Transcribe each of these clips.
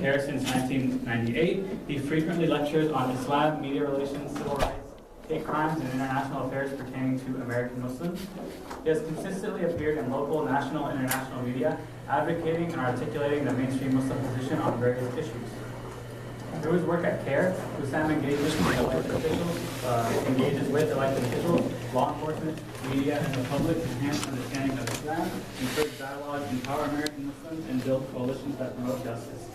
CARE since 1998. He frequently lectures on Islam, media relations, civil rights, hate crimes, and international affairs pertaining to American Muslims. He has consistently appeared in local, national, and international media, advocating and articulating the mainstream Muslim position on various issues. Through his work at CARE, Hussam engages with elected officials, law enforcement, media, and the public to enhance understanding of Islam, encourage dialogue, empower American Muslims, and build coalitions that promote justice.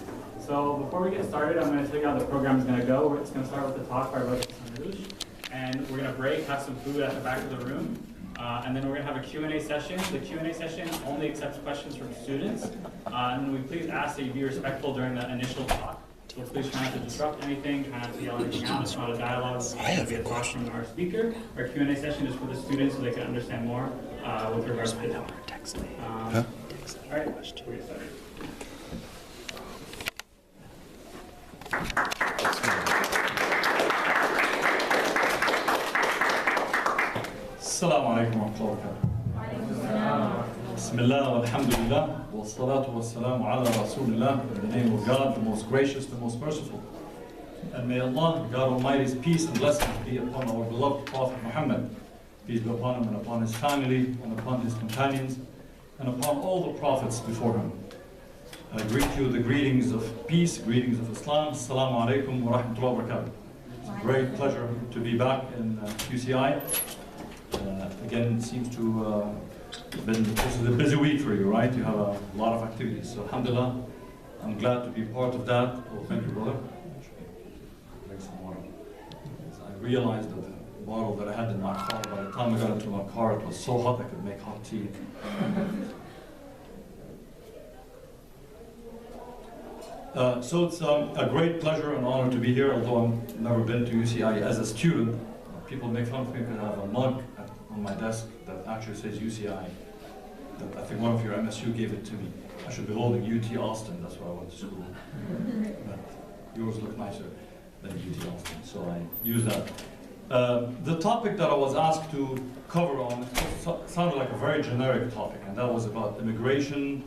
So before we get started, I'm going to tell you how the program is going to go. It's going to start with the talk by Rosh Sanush, and we're going to break, have some food at the back of the room, and then we're going to have a Q&A session. The Q&A session only accepts questions from students, and we please ask that you be respectful during the initial talk. So please try not to disrupt anything, try not to yell anything out. It's not a dialogue. I have a question from our speaker. Our Q&A session is for the students so they can understand more with regards to that. Text me. All right, we'll get started. Assalamu alaikum wa rahmatullahi. Bismillah walhamdulillah wa salatu wa salamu ala rasulillah. In the name of God, the most gracious, the most merciful. And may Allah, God Almighty's peace and blessings be upon our beloved Prophet Muhammad. Peace be upon him and upon his family and upon his companions and upon all the prophets before him. I greet you the greetings of peace, greetings of Islam. Assalamu alaikum wa rahmatullahi wa barakatuh. It's a great pleasure to be back in QCI. Again, it seems to this is a busy week for you, right? You have a lot of activities. So alhamdulillah, I'm glad to be part of that. Oh, thank you, brother. Drink some water. I realized that the bottle that I had in my car, by the time I got into my car, it was so hot I could make hot tea. So it's a great pleasure and honor to be here, although I've never been to UCI as a student. People make fun of me because I have a mug on my desk that actually says UCI. That I think one of your MSU gave it to me. I should be holding UT Austin, that's where I went to school. But yours look nicer than UT Austin, so I use that. The topic that I was asked to cover on sounded like a very generic topic, and that was about immigration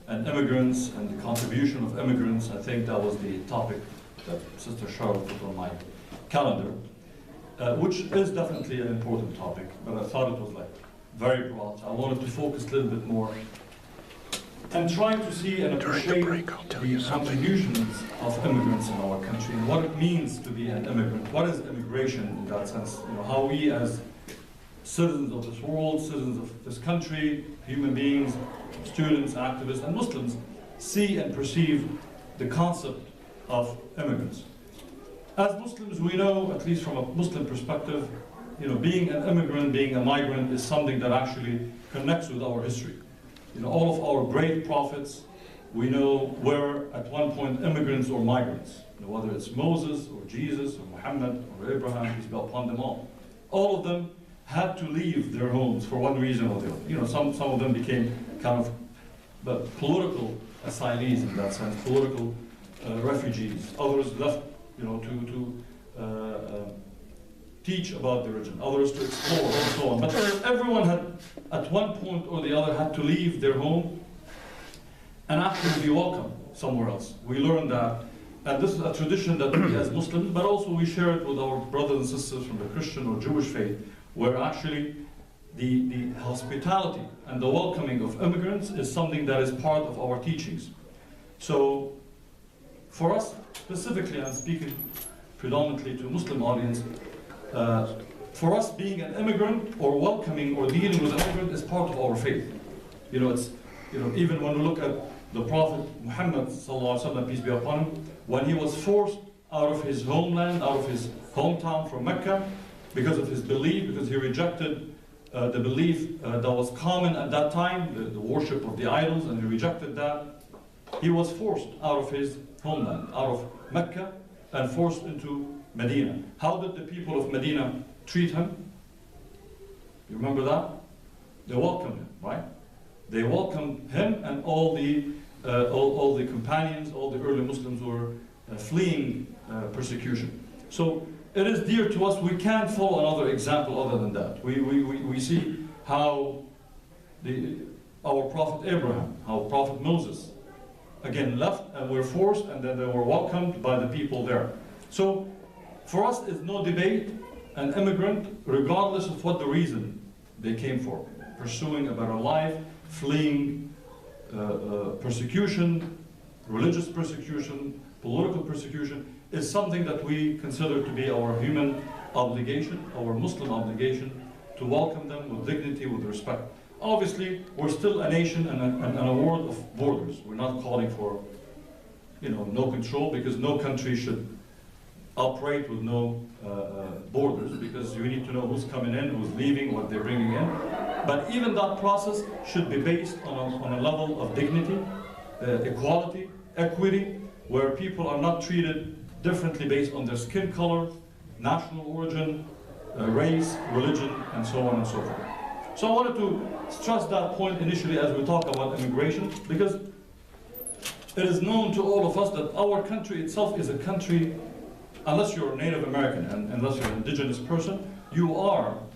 and immigrants and the contribution of immigrants. I think that was the topic that Sister Charlotte put on my calendar. Which is definitely an important topic, but I thought it was like very broad. I wanted to focus a little bit more and try to see and appreciate the contributions of immigrants in our country and what it means to be an immigrant. What is immigration in that sense? You know, how we as citizens of this world, citizens of this country, human beings, students, activists, and Muslims see and perceive the concept of immigrants. As Muslims, we know, at least from a Muslim perspective, you know, being an immigrant, being a migrant is something that actually connects with our history. You know, all of our great prophets, we know, were at one point immigrants or migrants. You know, whether it's Moses or Jesus or Muhammad or Abraham, peace be upon them all. All of them had to leave their homes for one reason or the other. You know, some of them became kind of political asylees in that sense, political refugees. Others left, you know, to teach about the religion, others to explore, and so on. But everyone had, at one point or the other, had to leave their home and actually be welcome somewhere else. We learned that, and this is a tradition that we as Muslims, but also we share it with our brothers and sisters from the Christian or Jewish faith, where actually the hospitality and the welcoming of immigrants is something that is part of our teachings. So, for us, specifically, I'm speaking predominantly to a Muslim audience, for us being an immigrant or welcoming or dealing with an immigrant is part of our faith. You know, it's, you know, even when we look at the Prophet Muhammad sallallahu alaihi wasallam, peace be upon him, when he was forced out of his homeland, out of his hometown from Mecca, because of his belief, because he rejected the belief that was common at that time, the worship of the idols, and he rejected that, he was forced out of his homeland, out of Mecca, and forced into Medina. How did the people of Medina treat him? You remember that? They welcomed him, right? They welcomed him and all the companions, all the early Muslims who were fleeing persecution. So it is dear to us. We can't follow another example other than that. We see how our Prophet Abraham, how Prophet Moses, again, left and were forced, and then they were welcomed by the people there. So for us, it's no debate, an immigrant, regardless of what the reason they came for, pursuing a better life, fleeing persecution, religious persecution, political persecution, is something that we consider to be our human obligation, our Muslim obligation, to welcome them with dignity, with respect. Obviously, we're still a nation and a world of borders. We're not calling for, no control, because no country should operate with no borders, because you need to know who's coming in, who's leaving, what they're bringing in. But even that process should be based on a level of dignity, equality, equity, where people are not treated differently based on their skin color, national origin, race, religion, and so on and so forth. So I wanted to stress that point initially as we talk about immigration, because it is known to all of us that our country itself is a country, unless you're a Native American and unless you're an indigenous person,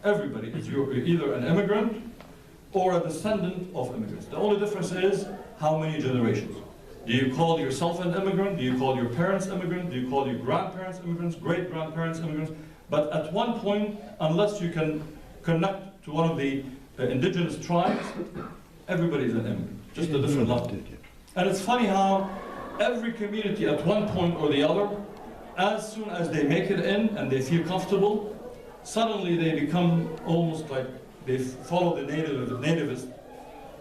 everybody is you're either an immigrant or a descendant of immigrants. The only difference is how many generations. Do you call yourself an immigrant? Do you call your parents immigrant? Do you call your grandparents immigrants, great-grandparents immigrants? But at one point, unless you can connect to one of the indigenous tribes, everybody is an immigrant, just a different level. And it's funny how every community at one point or the other, as soon as they make it in and they feel comfortable, suddenly they become almost like they follow the nativist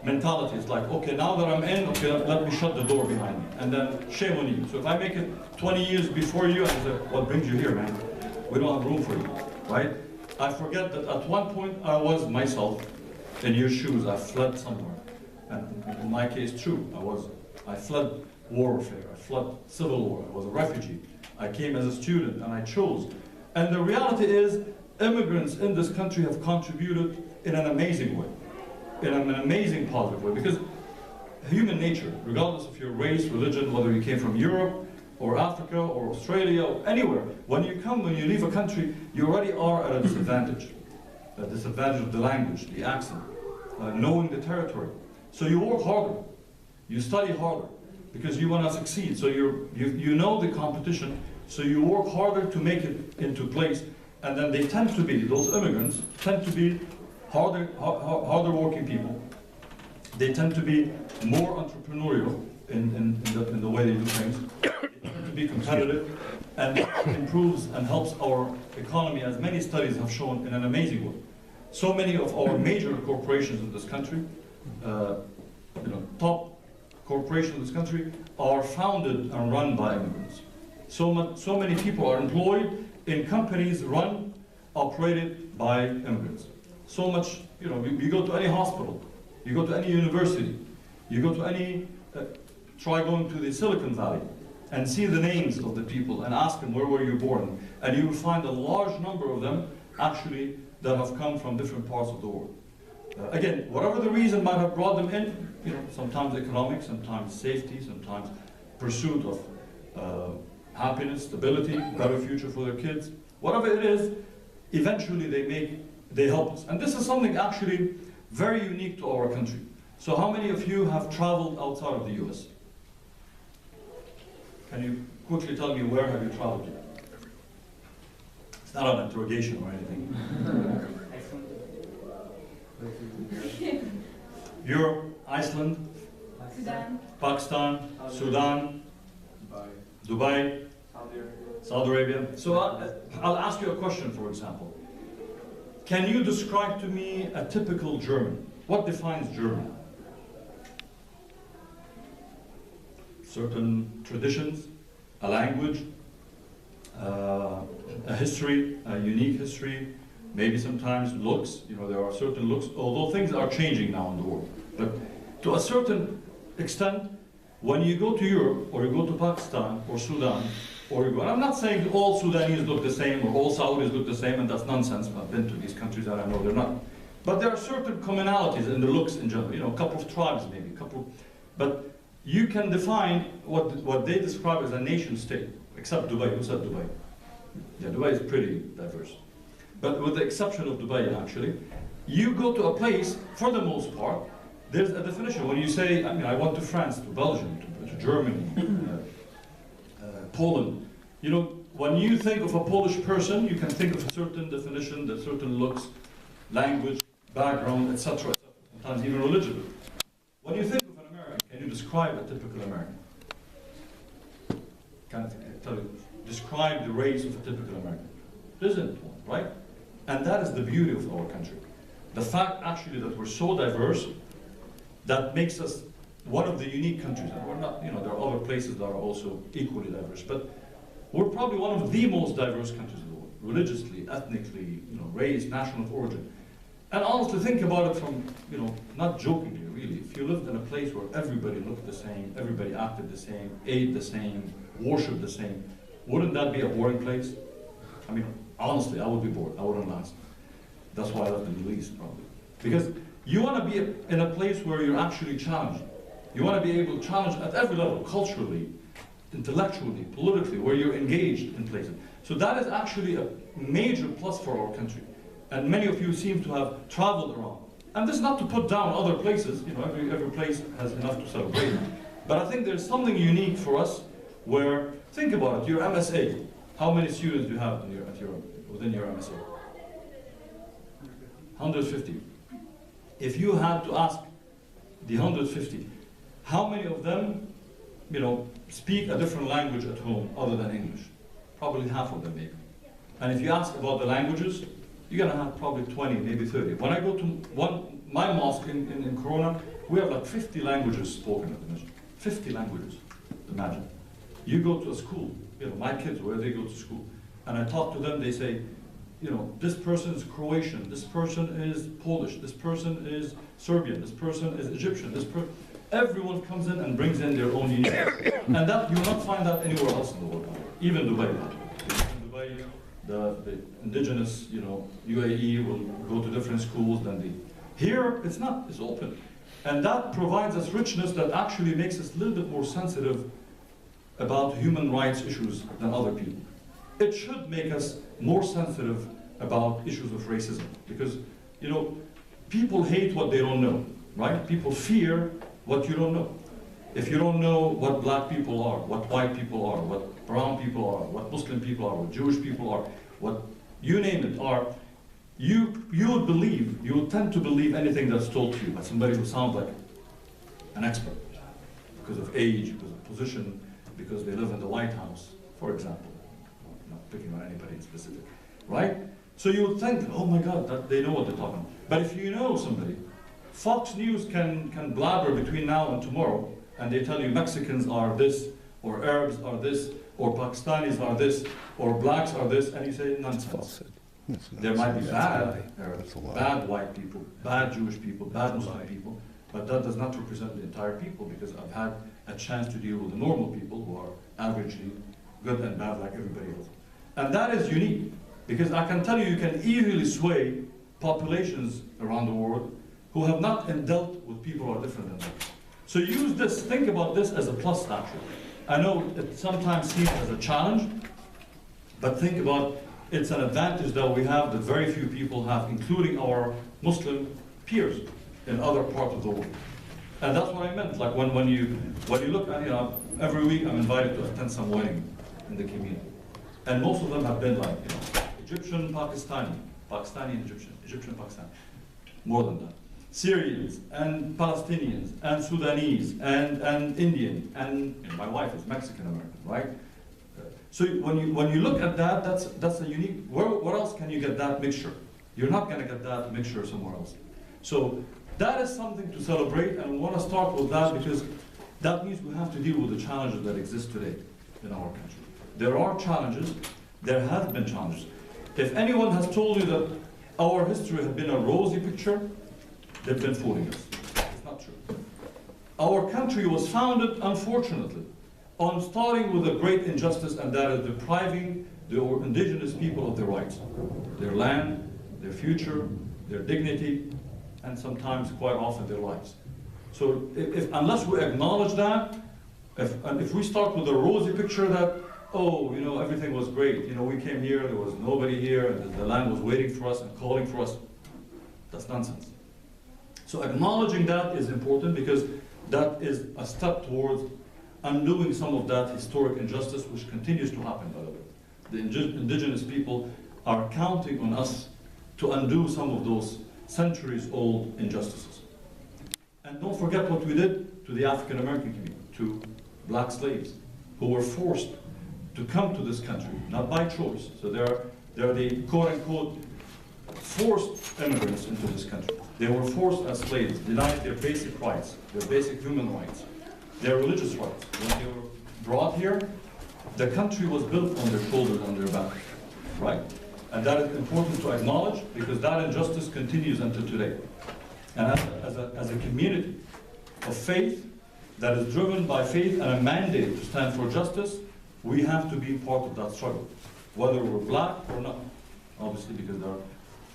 mentality. It's like, okay, now that I'm in, okay, let me shut the door behind me. And then shame on you. So if I make it 20 years before you, I say, what brings you here, man? We don't have room for you, right? I forget that at one point I was myself in your shoes. I fled somewhere. And in my case, true, I fled warfare. I fled civil war. I was a refugee. I came as a student and I chose. And the reality is, immigrants in this country have contributed in an amazing way, in an amazing positive way, because human nature, regardless of your race, religion, whether you came from Europe or Africa or Australia or anywhere, when you leave a country, you already are at a disadvantage of the language, the accent, knowing the territory. So you work harder, you study harder, because you want to succeed. So you know the competition, so you work harder to make it into place. And then they tend to be, those immigrants tend to be harder working people. They tend to be more entrepreneurial in the way they do things. They tend to be competitive, and it improves and helps our economy, as many studies have shown, in an amazing way. So many of our major corporations in this country, top corporations in this country, are founded and run by immigrants. So many people are employed in companies operated by immigrants. So much, you go to any hospital, you go to any university, you go to any, try going to the Silicon Valley and see the names of the people and ask them, where were you born? And you will find a large number of them actually that have come from different parts of the world. Again, whatever the reason might have brought them in, sometimes economic, sometimes safety, sometimes pursuit of happiness, stability, better future for their kids. Whatever it is, eventually they help us. And this is something actually very unique to our country. So how many of you have traveled outside of the US? Can you quickly tell me where have you traveled to? It's not an interrogation or anything. Europe, Iceland, Sudan, Pakistan, Sudan, Dubai, Saudi Arabia. So I'll ask you a question, for example. Can you describe to me a typical German? What defines German? Certain traditions, a language, a history, a unique history, maybe sometimes looks. There are certain looks, although things are changing now in the world. But to a certain extent, when you go to Europe, or you go to Pakistan, or Sudan, and I'm not saying all Sudanese look the same, or all Saudis look the same, and that's nonsense. I've been to these countries and I know they're not. But there are certain commonalities in the looks in general, a couple of tribes maybe, but you can define what they describe as a nation state, except Dubai. Who said Dubai? Yeah, Dubai is pretty diverse. But with the exception of Dubai, actually, you go to a place, for the most part, there's a definition. When you say, I went to France, to Belgium, to Germany, Poland. You know, when you think of a Polish person, you can think of a certain definition, that certain looks, language, background, etc., etc., sometimes even religion. When you think of an American, can you describe a typical American? Can I tell you, describe the race of a typical American? There isn't one, right? And that is the beauty of our country. The fact actually that we're so diverse, that makes us one of the unique countries. And we're not, you know, there are other places that are also equally diverse, but we're probably one of the most diverse countries in the world, religiously, ethnically, you know, race, national origin. And honestly, think about it from, you know, not jokingly, really. If you lived in a place where everybody looked the same, everybody acted the same, ate the same, worshipped the same, wouldn't that be a boring place? I mean, honestly, I would be bored. I wouldn't last. That's why I left the Middle East, probably. Because you want to be in a place where you're actually challenged. You want to be able to challenge at every level, culturally, intellectually, politically, where you're engaged in places. So that is actually a major plus for our country. And many of you seem to have traveled around. And this is not to put down other places, you know, every place has enough to celebrate. But I think there's something unique for us where, think about it, your MSA. How many students do you have within your MSA? 150. If you had to ask the 150, how many of them, you know, speak a different language at home other than English? Probably half of them, maybe. And if you ask about the languages, you're gonna have probably 20, maybe 30. When I go to my mosque in Corona, we have like 50 languages spoken at the mission. 50 languages, imagine. You go to a school, you know, my kids, where they go to school, and I talk to them, they say, you know, this person is Croatian, this person is Polish, this person is Serbian, this person is Egyptian, everyone comes in and brings in their own uniqueness. And that, you will not find that anywhere else in the world, even Dubai. In Dubai, the indigenous, you know, UAE will go to different schools than the... Here, it's not, it's open. And that provides us richness that actually makes us a little bit more sensitive about human rights issues than other people. It should make us more sensitive about issues of racism, because, you know, people hate what they don't know, right? People fear what you don't know. If you don't know what black people are, what white people are, what brown people are, what Muslim people are, what Jewish people are, what you name it are, you would tend to believe anything that's told to you by somebody who sounds like an expert, because of age, because of position, because they live in the White House, for example. I'm not picking on anybody in specific, right? So you would think, oh my God, that they know what they're talking about. But if you know somebody, Fox News can blabber between now and tomorrow, and they tell you Mexicans are this, or Arabs are this, or Pakistanis are this, or blacks are this, and you say nonsense. There might be bad Arabs, bad white people, bad Jewish people, bad Muslim people, but that does not represent the entire people, because I've had a chance to deal with the normal people who are averagely good and bad like everybody else. And that is unique, because I can tell you, you can easily sway populations around the world who have not dealt with people who are different than them. So use this, think about this as a plus actually. I know it sometimes seems as a challenge, but think about it's an advantage that we have that very few people have, including our Muslim peers in other parts of the world. And that's what I meant. Like when you look at, you know, every week I'm invited to attend some wedding in the community. And most of them have been like, you know, Egyptian, Pakistani, Pakistani, Egyptian, Pakistani, more than that. Syrians and Palestinians and Sudanese and Indian, and my wife is Mexican American, right? So when you look at that, that's a unique. Where else can you get that mixture? You're not going to get that mixture somewhere else. So that is something to celebrate, and we want to start with that because that means we have to deal with the challenges that exist today in our country. There are challenges. There have been challenges. If anyone has told you that our history has been a rosy picture, they've been fooling us. It's not true. Our country was founded, unfortunately, on starting with a great injustice, and that is depriving the indigenous people of their rights, their land, their future, their dignity, and sometimes, quite often, their lives. So unless we acknowledge that, if we start with a rosy picture that, oh, you know, everything was great, you know, we came here, there was nobody here, and the land was waiting for us and calling for us, that's nonsense. So acknowledging that is important because that is a step towards undoing some of that historic injustice, which continues to happen, by the way. The indigenous people are counting on us to undo some of those centuries-old injustices. And don't forget what we did to the African American community, to black slaves, who were forced to come to this country, not by choice. So they're the quote-unquote forced immigrants into this country. They were forced as slaves, denied their basic rights, their basic human rights, their religious rights. When they were brought here, the country was built on their shoulders and their back, right? And that is important to acknowledge, because that injustice continues until today. And as a community of faith that is driven by faith and a mandate to stand for justice, we have to be part of that struggle, whether we're black or not. Obviously, because there are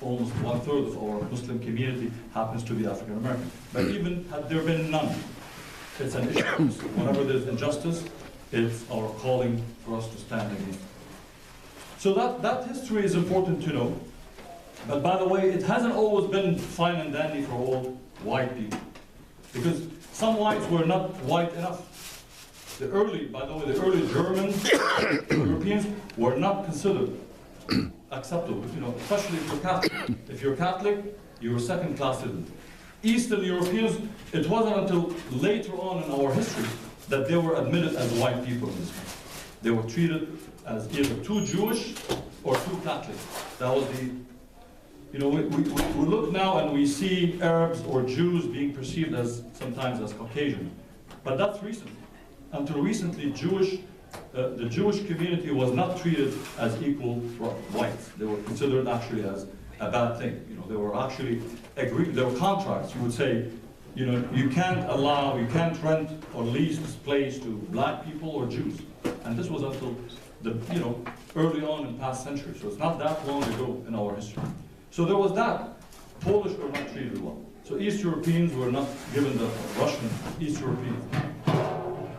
almost 1/3 of our Muslim community happens to be African American. But even had there been none, it's an issue. Whenever there's injustice, it's our calling for us to stand against it. So that history is important to know. But by the way, it hasn't always been fine and dandy for all white people, because some whites were not white enough. By the way, the early German Europeans were not considered acceptable, especially if you're Catholic. If you're Catholic, you're a second-class citizen. Eastern Europeans, it wasn't until later on in our history that they were admitted as white people in this country. They were treated as either too Jewish or too Catholic. That was we look now and we see Arabs or Jews being perceived as sometimes as Caucasian, but that's recent. Until recently, the Jewish community was not treated as equal whites. They were considered actually as a bad thing. They were actually there were contracts. You would say, you can't rent or lease this place to black people or Jews. And this was until early on in past centuries. So it's not that long ago in our history. So there was that. Polish were not treated well. So East Europeans were not given the Russian East Europeans.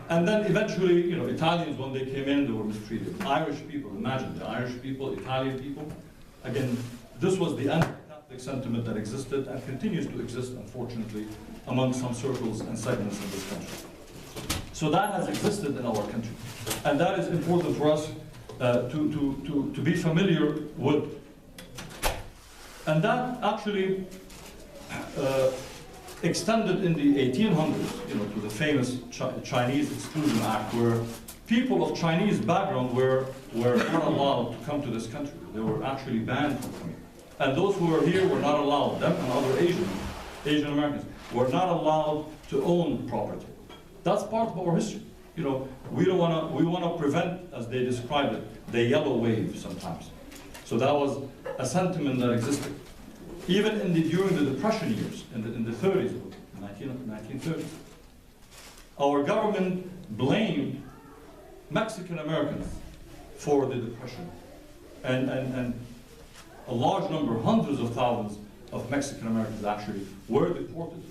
And then eventually, Italians, when they came in, they were mistreated. Irish people, imagine the Irish people, Italian people. Again, this was the anti-Catholic sentiment that existed and continues to exist, unfortunately, among some circles and segments in this country. So that has existed in our country. And that is important for us to be familiar with. And that actually extended in the 1800s, to the famous Chinese Exclusion Act, where people of Chinese background were not allowed to come to this country. They were actually banned from coming. And those who were here were not allowed, them and other Asian Americans, were not allowed to own property. That's part of our history. We want to prevent, as they described it, the yellow wave sometimes. So that was a sentiment that existed. Even during the Depression years, in the 30s, 1930s, our government blamed Mexican Americans for the Depression. And a large number, hundreds of thousands of Mexican Americans actually were deported,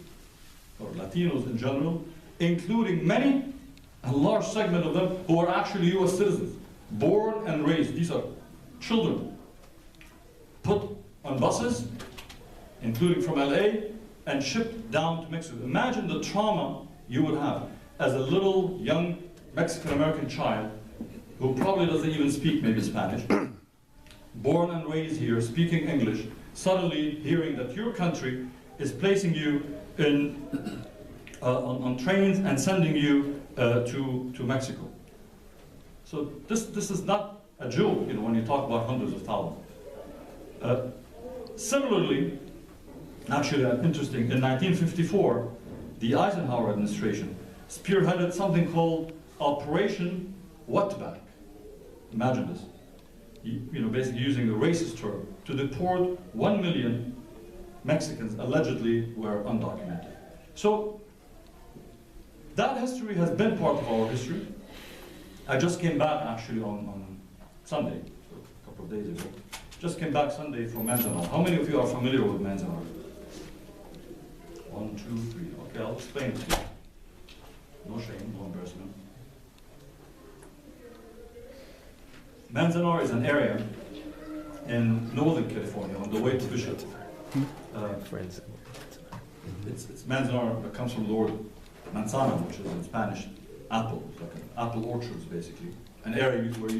or Latinos in general, including many, a large segment of them who are actually US citizens, born and raised. These are children put on buses, including from LA, and shipped down to Mexico. Imagine the trauma you would have as a little young Mexican-American child who probably doesn't even speak maybe Spanish, born and raised here, speaking English, suddenly hearing that your country is placing you on trains and sending you to Mexico. So this is not a joke, when you talk about hundreds of thousands. Similarly, actually interesting, in 1954, the Eisenhower administration spearheaded something called Operation Wetback. Imagine this. Basically using a racist term, to deport 1 million Mexicans allegedly were undocumented. So that history has been part of our history. I just came back actually on Sunday, so a couple of days ago. Just came back Sunday from Manzanar. How many of you are familiar with Manzanar? 1, 2, 3. Okay, I'll explain it to you. No shame, no embarrassment. Manzanar is an area in Northern California on the way to Bishop. It's Manzanar that comes from the word manzana, which is in Spanish apple, like an apple orchards basically, an area where